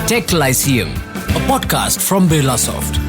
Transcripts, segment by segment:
Tech Lyceum, a podcast from Birlasoft.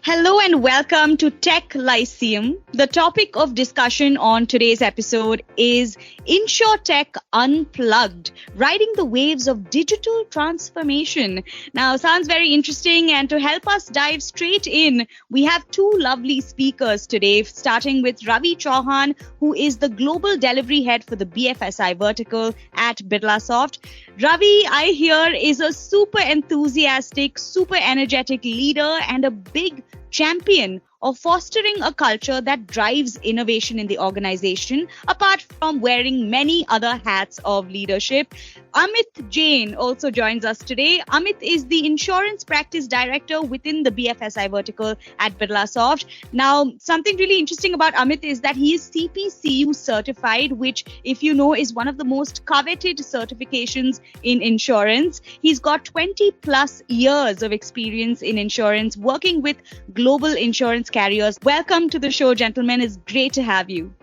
Hello and welcome to Tech Lyceum. The topic of discussion on today's episode is InsurTech Unplugged, riding the waves of digital transformation. Now, sounds very interesting, and to help us dive straight in, we have two lovely speakers today, starting with Ravi Chauhan, who is the Global Delivery Head for the BFSI vertical at Birlasoft. Ravi, I hear, is a super enthusiastic, super energetic leader and a big champion of fostering a culture that drives innovation in the organization, apart from wearing many other hats of leadership. Amit Jain also joins us today. Amit is the Insurance Practice Director within the BFSI vertical at Birlasoft. Now, something really interesting about Amit is that he is CPCU certified, which, if you know, is one of the most coveted certifications in insurance. He's got 20 plus years of experience in insurance, working with global insurance carriers. Welcome to the show, gentlemen. It's great to have you.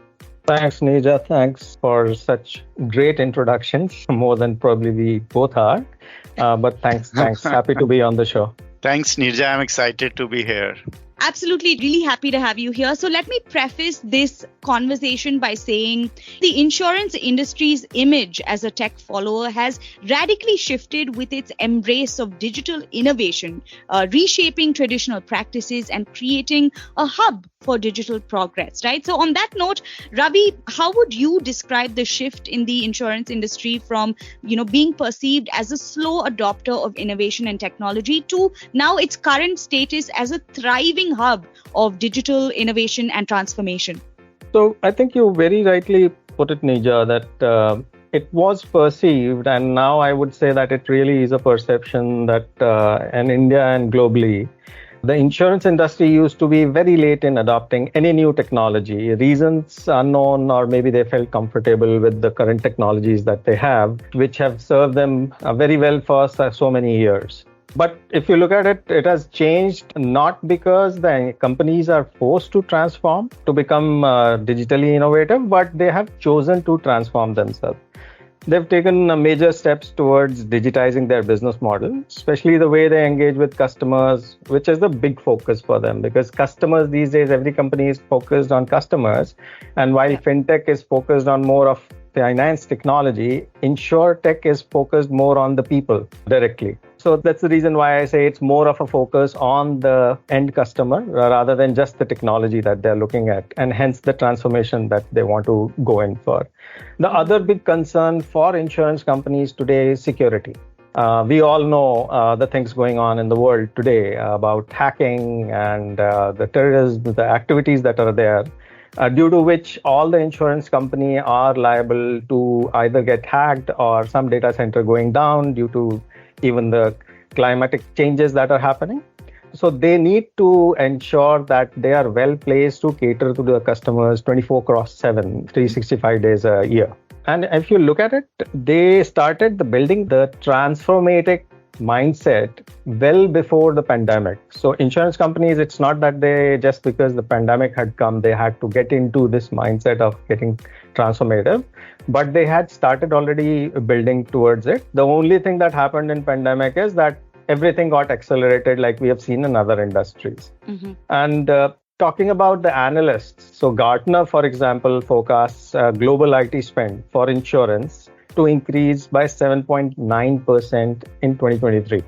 Thanks, Nija. Thanks for such great introductions, more than probably we both are. But thanks. Happy to be on the show. Thanks, Nirja. I'm excited to be here. Absolutely, really happy to have you here. So let me preface this conversation by saying the insurance industry's image as a tech follower has radically shifted with its embrace of digital innovation, reshaping traditional practices and creating a hub for digital progress, right? So on that note, Ravi, how would you describe the shift in the insurance industry from, being perceived as a slow adopter of innovation and technology to now its current status as a thriving hub of digital innovation and transformation? So I think you very rightly put it, Nija, that it was perceived, and now I would say that it really is a perception that in India and globally, the insurance industry used to be very late in adopting any new technology. Reasons unknown, or maybe they felt comfortable with the current technologies that they have, which have served them very well for so many years. But if you look at it, it has changed not because the companies are forced to transform to become digitally innovative, but they have chosen to transform themselves. They've taken major steps towards digitizing their business model, especially the way they engage with customers, which is the big focus for them, because customers these days, every company is focused on customers. And while fintech is focused on more of finance technology, InsurTech is focused more on the people directly. So that's the reason why I say it's more of a focus on the end customer rather than just the technology that they're looking at, and hence the transformation that they want to go in for. The other big concern for insurance companies today is security. We all know the things going on in the world today about hacking and the terrorism, the activities that are there. Due to which all the insurance company are liable to either get hacked or some data center going down due to even the climatic changes that are happening. So they need to ensure that they are well placed to cater to the customers 24/7, 365 days a year. And if you look at it, they started building the transformative mindset well before the pandemic. So insurance companies, it's not that they, just because the pandemic had come, they had to get into this mindset of getting transformative, but they had started already building towards it. The only thing that happened in pandemic is that everything got accelerated, like we have seen in other industries. Mm-hmm. And talking about the analysts, so Gartner, for example, forecasts global IT spend for insurance to increase by 7.9% in 2023,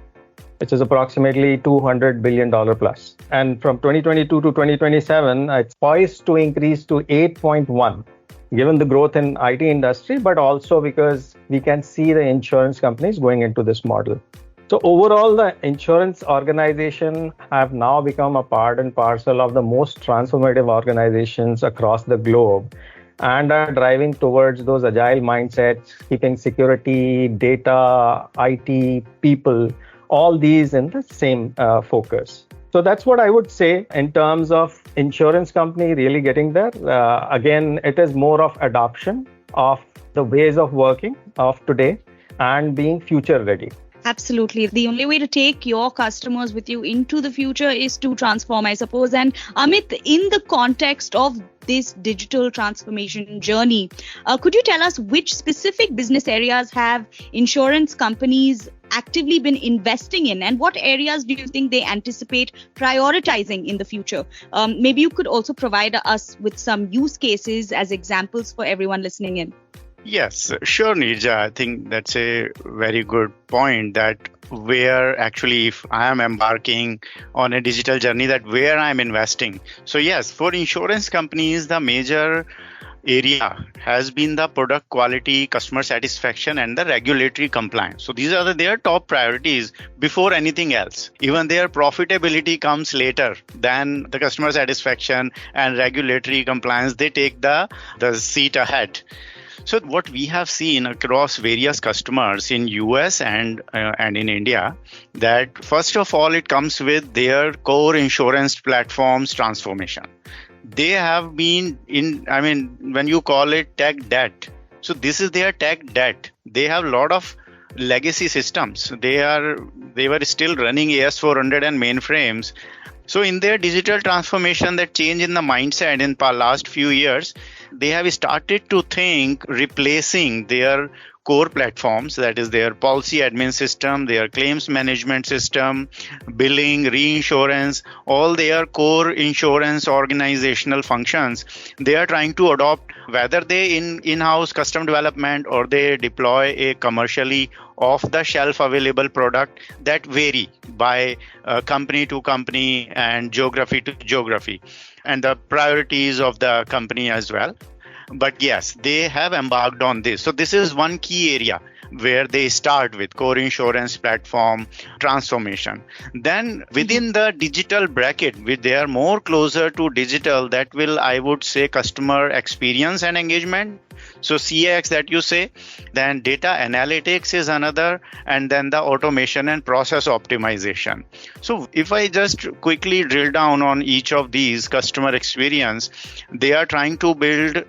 which is approximately $200 billion plus. And from 2022 to 2027, it's poised to increase to 8.1, given the growth in IT industry, but also because we can see the insurance companies going into this model. So overall, the insurance organization have now become a part and parcel of the most transformative organizations across the globe, and are driving towards those agile mindsets, keeping security, data, IT, people, all these in the same focus. So that's what I would say in terms of insurance company really getting there. Again, it is more of adoption of the ways of working of today and being future ready. Absolutely. The only way to take your customers with you into the future is to transform, I suppose. And Amit, in the context of this digital transformation journey, could you tell us which specific business areas have insurance companies actively been investing in, and what areas do you think they anticipate prioritizing in the future? Maybe you could also provide us with some use cases as examples for everyone listening in. Yes, sure, Nirja. I think that's a very good point, that where actually if I am embarking on a digital journey, that where I'm investing. So yes, for insurance companies, the major area has been the product quality, customer satisfaction, and the regulatory compliance. So these are their top priorities before anything else. Even their profitability comes later than the customer satisfaction and regulatory compliance. They take the seat ahead. So what we have seen across various customers in US and in India, that first of all, it comes with their core insurance platforms transformation. They have been when you call it tech debt. So this is their tech debt. They have a lot of legacy systems. They were still running AS400 and mainframes. So in their digital transformation, that change in the mindset in the last few years, they have started to think replacing their core platforms, that is their policy admin system, their claims management system, billing, reinsurance, all their core insurance organizational functions. They are trying to adopt, whether they in-house custom development or they deploy a commercially off-the-shelf available product, that vary by company to company and geography to geography, and the priorities of the company as well. But yes, they have embarked on this. So this is one key area where they start with core insurance platform transformation. Then within the digital bracket, they are more closer to digital, that will, I would say, customer experience and engagement. So CX that you say, then data analytics is another, and then the automation and process optimization. So if I just quickly drill down on each of these customer experience, they are trying to build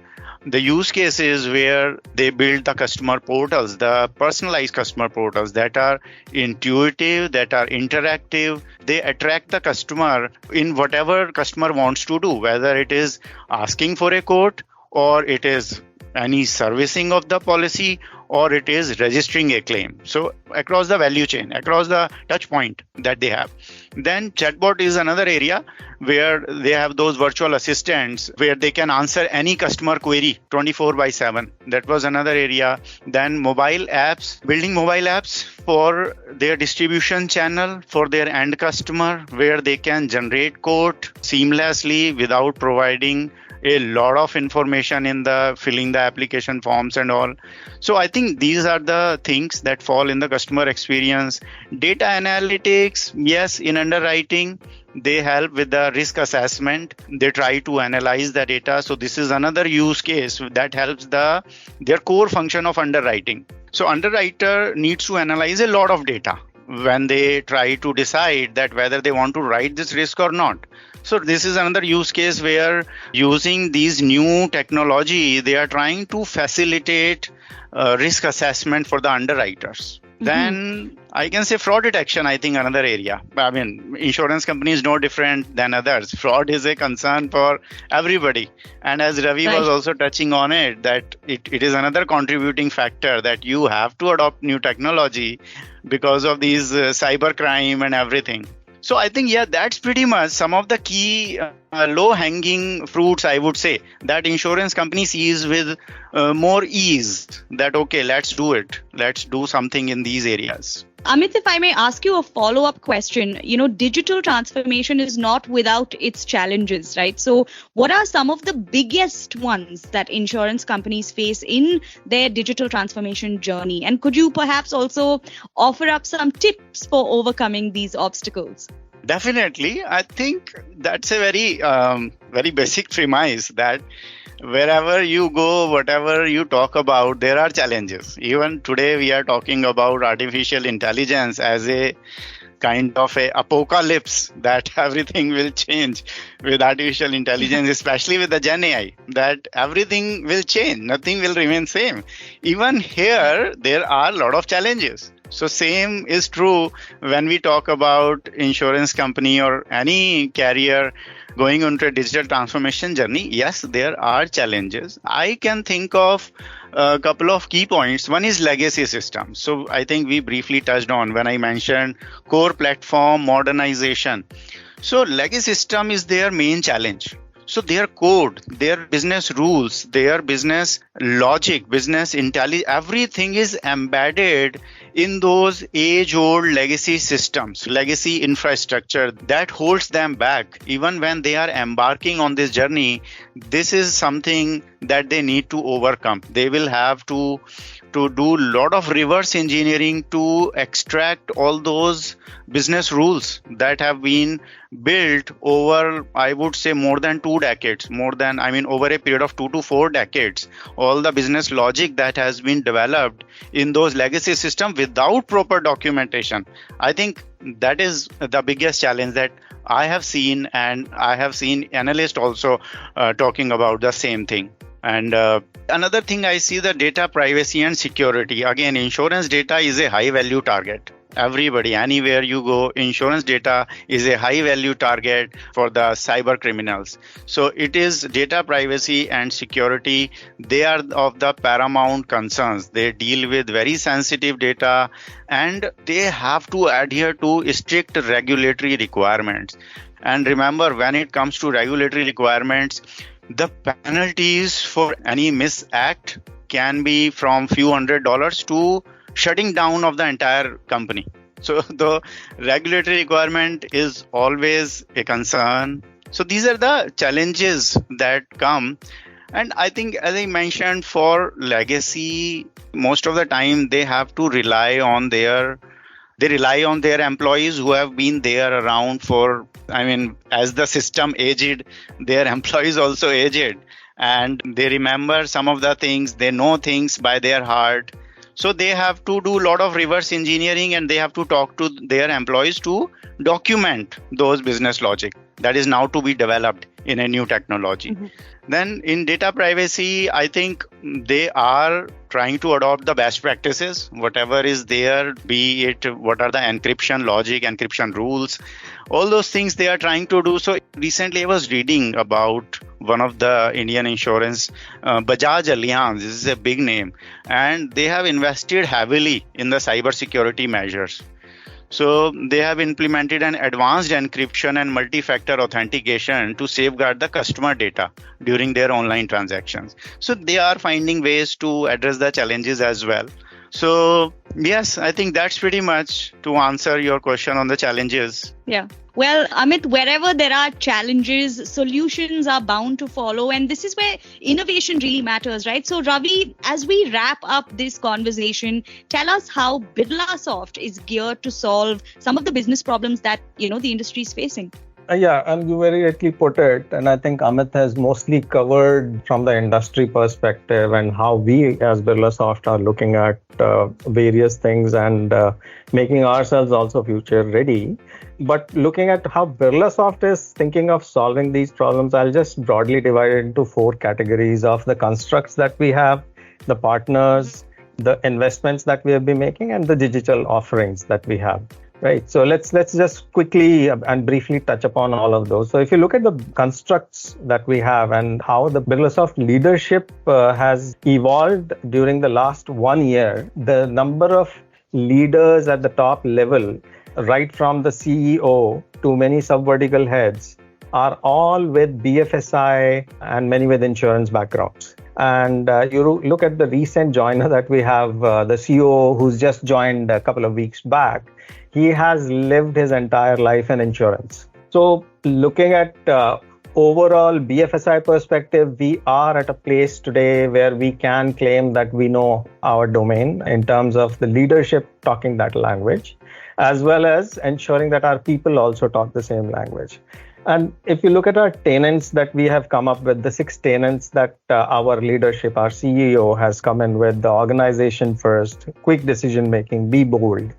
the use cases where they build the customer portals, the personalized customer portals that are intuitive, that are interactive. They attract the customer in whatever customer wants to do, whether it is asking for a quote, or it is any servicing of the policy, or it is registering a claim. So across the value chain, across the touch point that they have. Then chatbot is another area where they have those virtual assistants where they can answer any customer query 24/7. That was another area. Then mobile apps, building mobile apps for their distribution channel for their end customer, where they can generate quote seamlessly without providing a lot of information in the filling the application forms and all. So I think these are the things that fall in the customer experience. Data analytics, yes, in underwriting, they help with the risk assessment. They try to analyze the data. So this is another use case that helps their core function of underwriting. So underwriter needs to analyze a lot of data when they try to decide that whether they want to write this risk or not. So this is another use case where using these new technology, they are trying to facilitate risk assessment for the underwriters. Mm-hmm. Then I can say fraud detection, I think another area. I mean, insurance companies no different than others. Fraud is a concern for everybody. And as Ravi was also touching on it, that it is another contributing factor that you have to adopt new technology because of these cybercrime and everything. So I think, that's pretty much some of the key low-hanging fruits, I would say, that insurance company sees with more ease, that, okay, let's do it. Let's do something in these areas. Amit, if I may ask you a follow-up question, digital transformation is not without its challenges, right? So what are some of the biggest ones that insurance companies face in their digital transformation journey? And could you perhaps also offer up some tips for overcoming these obstacles? Definitely. I think that's a very, very basic premise that wherever you go, whatever you talk about, there are challenges. Even today, we are talking about artificial intelligence as a kind of a apocalypse, that everything will change with artificial intelligence, especially with the Gen AI, that everything will change. Nothing will remain same. Even here, there are a lot of challenges. So same is true when we talk about insurance company or any carrier going into a digital transformation journey. Yes, there are challenges. I can think of a couple of key points. One is legacy systems. So I think we briefly touched on when I mentioned core platform modernization. So legacy system is their main challenge. So their code, their business rules, their business logic, business intelligence, everything is embedded in those age-old legacy systems, legacy infrastructure that holds them back. Even when they are embarking on this journey, this is something that they need to overcome. They will have to do a lot of reverse engineering to extract all those business rules that have been built over, I would say, more than 2 decades, over a period of 2 to 4 decades. All the business logic that has been developed in those legacy systems without proper documentation. I think that is the biggest challenge that I have seen, and I have seen analysts also talking about the same thing. And another thing I see, the data privacy and security. Again, insurance data is a high value target. Everybody, anywhere you go, insurance data is a high value target for the cyber criminals. So it is data privacy and security. They are of the paramount concerns. They deal with very sensitive data, and they have to adhere to strict regulatory requirements. And remember, when it comes to regulatory requirements, the penalties for any misact can be from few $100s to shutting down of the entire company. So the regulatory requirement is always a concern. So these are the challenges that come. And I think, as I mentioned, for legacy, most of the time they have to rely on their employees who have been there around for, as the system aged, their employees also aged, and they remember some of the things, they know things by their heart. So they have to do a lot of reverse engineering, and they have to talk to their employees to document those business logic that is now to be developed in a new technology. Mm-hmm. Then in data privacy, I think they are trying to adopt the best practices, whatever is there, be it what are the encryption logic, encryption rules, all those things they are trying to do. So recently I was reading about one of the Indian insurance, Bajaj Allianz. This is a big name, and they have invested heavily in the cybersecurity measures. So they have implemented an advanced encryption and multi-factor authentication to safeguard the customer data during their online transactions. So they are finding ways to address the challenges as well. So yes, I think that's pretty much to answer your question on the challenges. Yeah. Well, Amit, wherever there are challenges, solutions are bound to follow. And this is where innovation really matters, right? So Ravi, as we wrap up this conversation, tell us how Birlasoft is geared to solve some of the business problems that, the industry is facing. Yeah, and you very rightly put it. And I think Amit has mostly covered from the industry perspective and how we as Birlasoft are looking at various things and making ourselves also future ready. But looking at how Birlasoft is thinking of solving these problems, I'll just broadly divide it into 4 categories of the constructs that we have, the partners, the investments that we have been making, and the digital offerings that we have. Right. So let's just quickly and briefly touch upon all of those. So if you look at the constructs that we have and how the Birlasoft leadership has evolved during the last 1 year, the number of leaders at the top level, right from the CEO to many sub-vertical heads, are all with BFSI and many with insurance backgrounds. And you look at the recent joiner that we have, the CEO who's just joined a couple of weeks back. He has lived his entire life in insurance. So looking at overall BFSI perspective, we are at a place today where we can claim that we know our domain in terms of the leadership talking that language, as well as ensuring that our people also talk the same language. And if you look at our tenets that we have come up with, the 6 tenets that our leadership, our CEO has come in with: the organization first, quick decision making, be bold,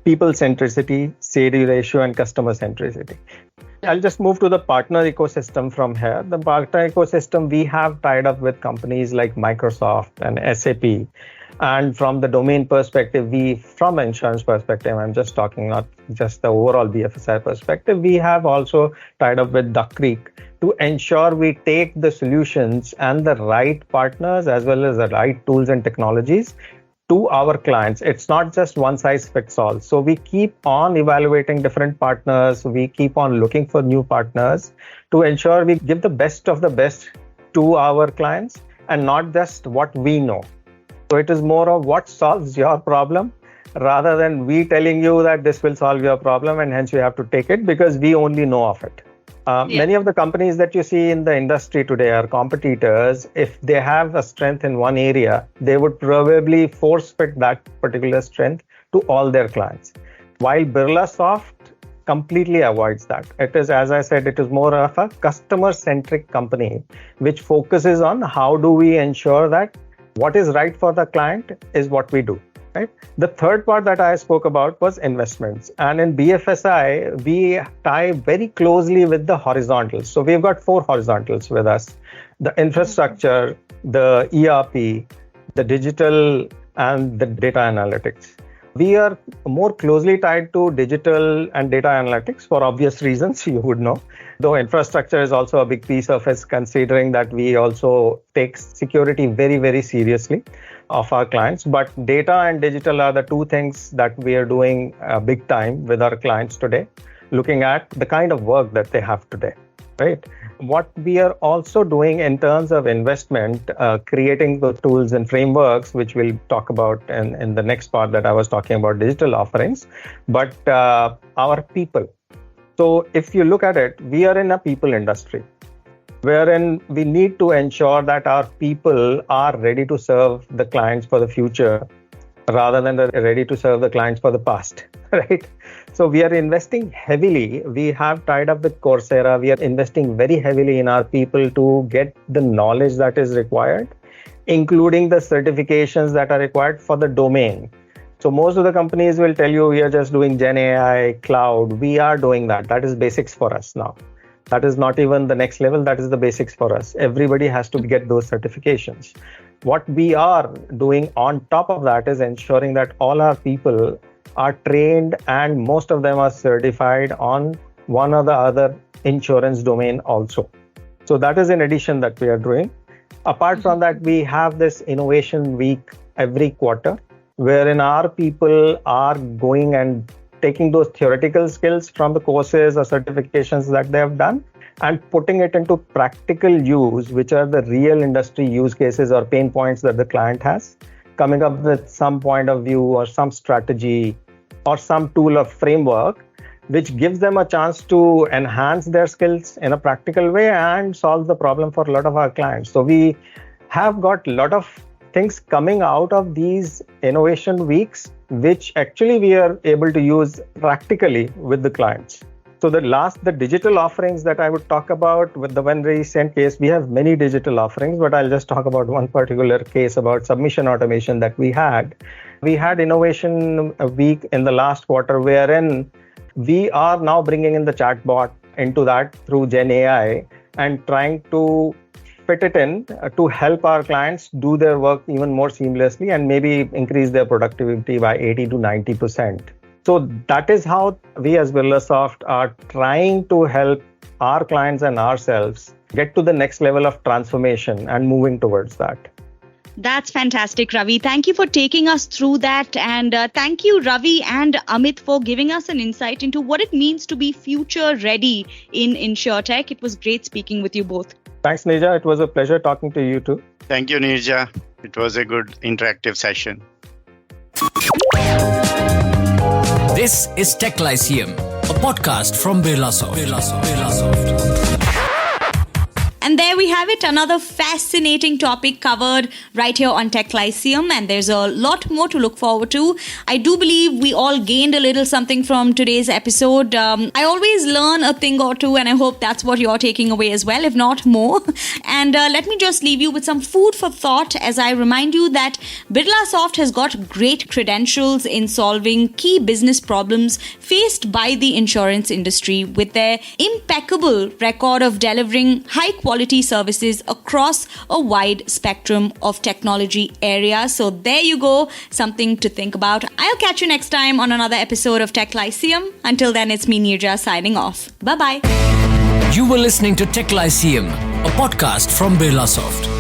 people centricity, say ratio, and customer centricity. I'll just move to the partner ecosystem from here. The partner ecosystem, we have tied up with companies like Microsoft and SAP. And from the domain perspective, from insurance perspective, I'm just talking not just the overall BFSI perspective, we have also tied up with Duck Creek to ensure we take the solutions and the right partners as well as the right tools and technologies to our clients. It's not just one size fits all. So we keep on evaluating different partners. We keep on looking for new partners to ensure we give the best of the best to our clients and not just what we know. So it is more of what solves your problem rather than we telling you that this will solve your problem and hence you have to take it because we only know of it. Many of the companies that you see in the industry today are competitors. If they have a strength in one area, they would probably force fit that particular strength to all their clients. While Birlasoft completely avoids that. It is, as I said, it is more of a customer-centric company, which focuses on how do we ensure that what is right for the client is what we do. Right? The third part that I spoke about was investments. And in BFSI, we tie very closely with the horizontals. So we've got 4 horizontals with us: the infrastructure, the ERP, the digital, and the data analytics. We are more closely tied to digital and data analytics for obvious reasons, you would know. Though infrastructure is also a big piece of it, considering that we also take security very, very seriously of our clients. But data and digital are the 2 things that we are doing big time with our clients today, looking at the kind of work that they have today, right? What we are also doing in terms of investment, creating the tools and frameworks, which we'll talk about in the next part that I was talking about digital offerings, but our people. So if you look at it, we are in a people industry, wherein we need to ensure that our people are ready to serve the clients for the future rather than they're ready to serve the clients for the past, right? So we are investing heavily. We have tied up with Coursera. We are investing very heavily in our people to get the knowledge that is required, including the certifications that are required for the domain. So most of the companies will tell you we are just doing Gen AI, cloud. We are doing that. That is basics for us now. That is not even the next level. That is the basics for us. Everybody has to get those certifications. What we are doing on top of that is ensuring that all our people are trained and most of them are certified on one or the other insurance domain also. So that is in addition that we are doing. Apart from that, we have this innovation week every quarter, wherein our people are going and taking those theoretical skills from the courses or certifications that they have done and putting it into practical use, which are the real industry use cases or pain points that the client has, coming up with some point of view or some strategy or some tool or framework, which gives them a chance to enhance their skills in a practical way and solve the problem for a lot of our clients. So we have got a lot of things coming out of these innovation weeks, which actually we are able to use practically with the clients. So the digital offerings that I would talk about with the one recent case, we have many digital offerings, but I'll just talk about one particular case about submission automation that we had. We had innovation week in the last quarter, wherein we are now bringing in the chatbot into that through Gen AI and trying to fit it in to help our clients do their work even more seamlessly and maybe increase their productivity by 80 to 90%. So that is how we as Birlasoft are trying to help our clients and ourselves get to the next level of transformation and moving towards that. That's fantastic, Ravi. Thank you for taking us through that. And thank you, Ravi and Amit, for giving us an insight into what it means to be future ready in InsurTech. It was great speaking with you both. Thanks, Nija. It was a pleasure talking to you too. Thank you, Nirja. It was a good interactive session. This is Tech Lyceum, a podcast from Birlasoft. And there we have it, another fascinating topic covered right here on Tech Lyceum, and there's a lot more to look forward to. I do believe we all gained a little something from today's episode. I always learn a thing or two, and I hope that's what you're taking away as well, if not more. And let me just leave you with some food for thought as I remind you that Birlasoft has got great credentials in solving key business problems faced by the insurance industry with their impeccable record of delivering high-quality services across a wide spectrum of technology areas. So there you go, something to think about. I'll catch you next time on another episode of Tech Lyceum. Until then, it's me, Nirja, signing off. Bye-bye. You were listening to Tech Lyceum, a podcast from Birlasoft.